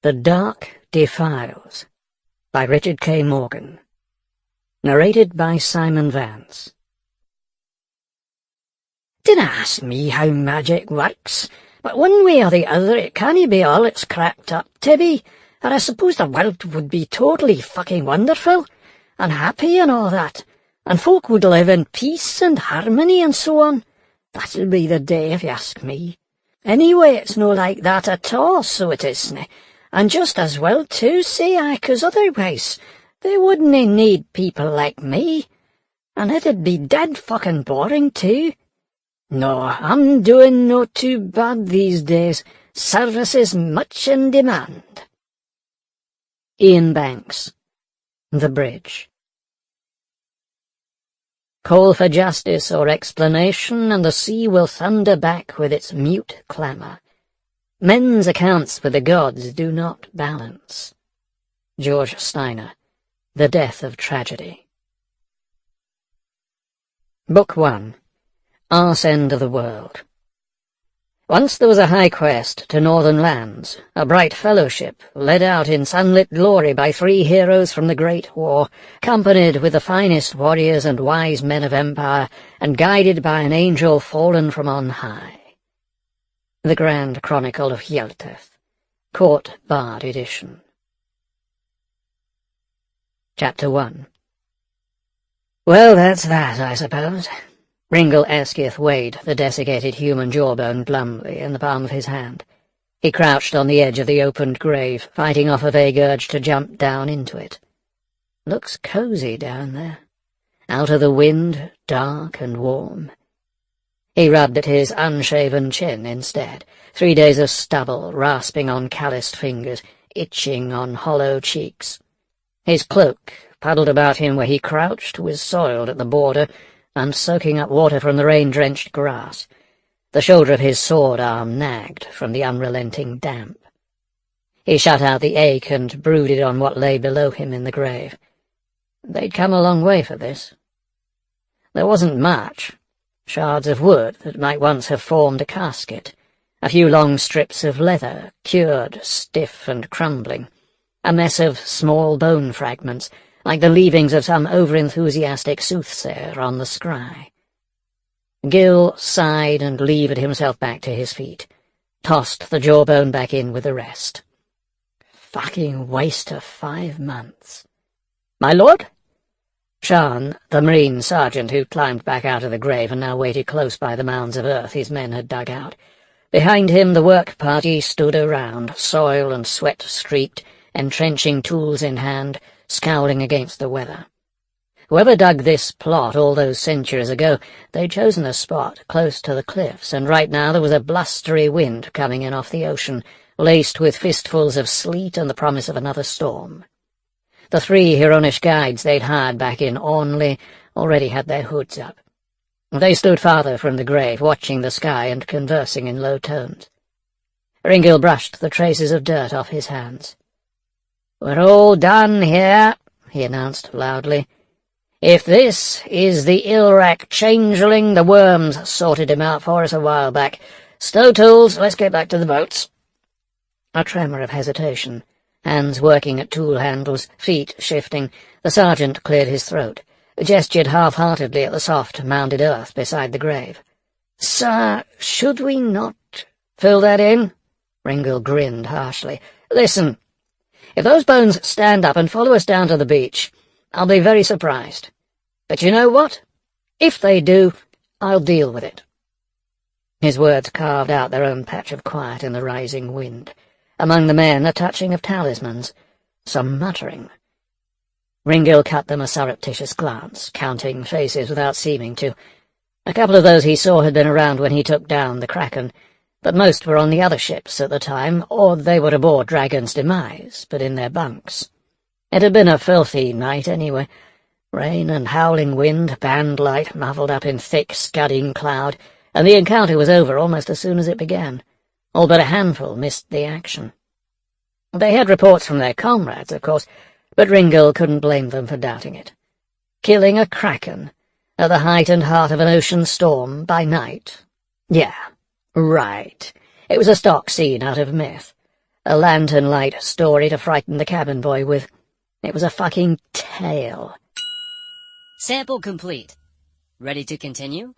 The Dark Defiles by Richard K. Morgan. Narrated by Simon Vance. Dinna ask me how magic works, but one way or the other it can't be all it's cracked up to be, or I suppose the world would be totally fucking wonderful, and happy and all that, and folk would live in peace and harmony and so on. That'll be the day if you ask me. Anyway, it's no like that at all, so it isn't. And just as well too, say I, 'cause otherwise they wouldn't need people like me, and it'd be dead fucking boring too. No, I'm doing no too bad these days. Service is much in demand. Ian Banks. The Bridge. Call for justice or explanation, and the sea will thunder back with its mute clamour. Men's accounts with the gods do not balance. George Steiner, The Death of Tragedy. Book 1. Arse End of the World. Once there was a high quest to northern lands, a bright fellowship, led out in sunlit glory by 3 heroes from the Great War, accompanied with the finest warriors and wise men of empire, and guided by an angel fallen from on high. The Grand Chronicle of Hjelteth, Court Bard Edition. Chapter 1. Well, that's that, I suppose. Ringle Eskith weighed the desiccated human jawbone glumly in the palm of his hand. He crouched on the edge of the opened grave, fighting off a vague urge to jump down into it. Looks cosy down there. Out of the wind, dark and warm. He rubbed at his unshaven chin instead, 3 days of stubble rasping on calloused fingers, itching on hollow cheeks. His cloak, puddled about him where he crouched, was soiled at the border and soaking up water from the rain-drenched grass. The shoulder of his sword arm nagged from the unrelenting damp. He shut out the ache and brooded on what lay below him in the grave. They'd come a long way for this. There wasn't much. Shards of wood that might once have formed a casket, a few long strips of leather, cured, stiff and crumbling, a mess of small bone fragments, like the leavings of some over-enthusiastic soothsayer on the scry. Gil sighed and levered himself back to his feet, tossed the jawbone back in with the rest. Fucking waste of 5 months. "My lord?" Shan, the marine sergeant who climbed back out of the grave and now waited close by the mounds of earth his men had dug out. Behind him the work party stood around, soil and sweat-streaked, entrenching tools in hand, scowling against the weather. Whoever dug this plot all those centuries ago, they'd chosen a spot close to the cliffs, and right now there was a blustery wind coming in off the ocean, laced with fistfuls of sleet and the promise of another storm. The 3 Huronish guides they'd hired back in Ornley already had their hoods up. They stood farther from the grave, watching the sky and conversing in low tones. Ringle brushed the traces of dirt off his hands. "We're all done here," he announced loudly. "If this is the Ilrak changeling, the worms sorted him out for us a while back. Stow tools, let's get back to the boats." A tremor of hesitation. Hands working at tool handles, feet shifting, the sergeant cleared his throat, gestured half-heartedly at the soft, mounded earth beside the grave. "Sir, should we not—" "Fill that in?" Ringle grinned harshly. "Listen, if those bones stand up and follow us down to the beach, I'll be very surprised. But you know what? If they do, I'll deal with it." His words carved out their own patch of quiet in the rising wind. Among the men, a touching of talismans, some muttering. Ringle cut them a surreptitious glance, counting faces without seeming to. A couple of those he saw had been around when he took down the Kraken, but most were on the other ships at the time, or they were aboard Dragon's Demise, but in their bunks. It had been a filthy night anyway. Rain and howling wind, band light muffled up in thick, scudding cloud, and the encounter was over almost as soon as it began. All but a handful missed the action. They had reports from their comrades, of course, but Ringle couldn't blame them for doubting it. Killing a Kraken at the height and heart of an ocean storm by night? Yeah, right. It was a stock scene out of myth. A lantern-light story to frighten the cabin boy with. It was a fucking tale. Sample complete. Ready to continue?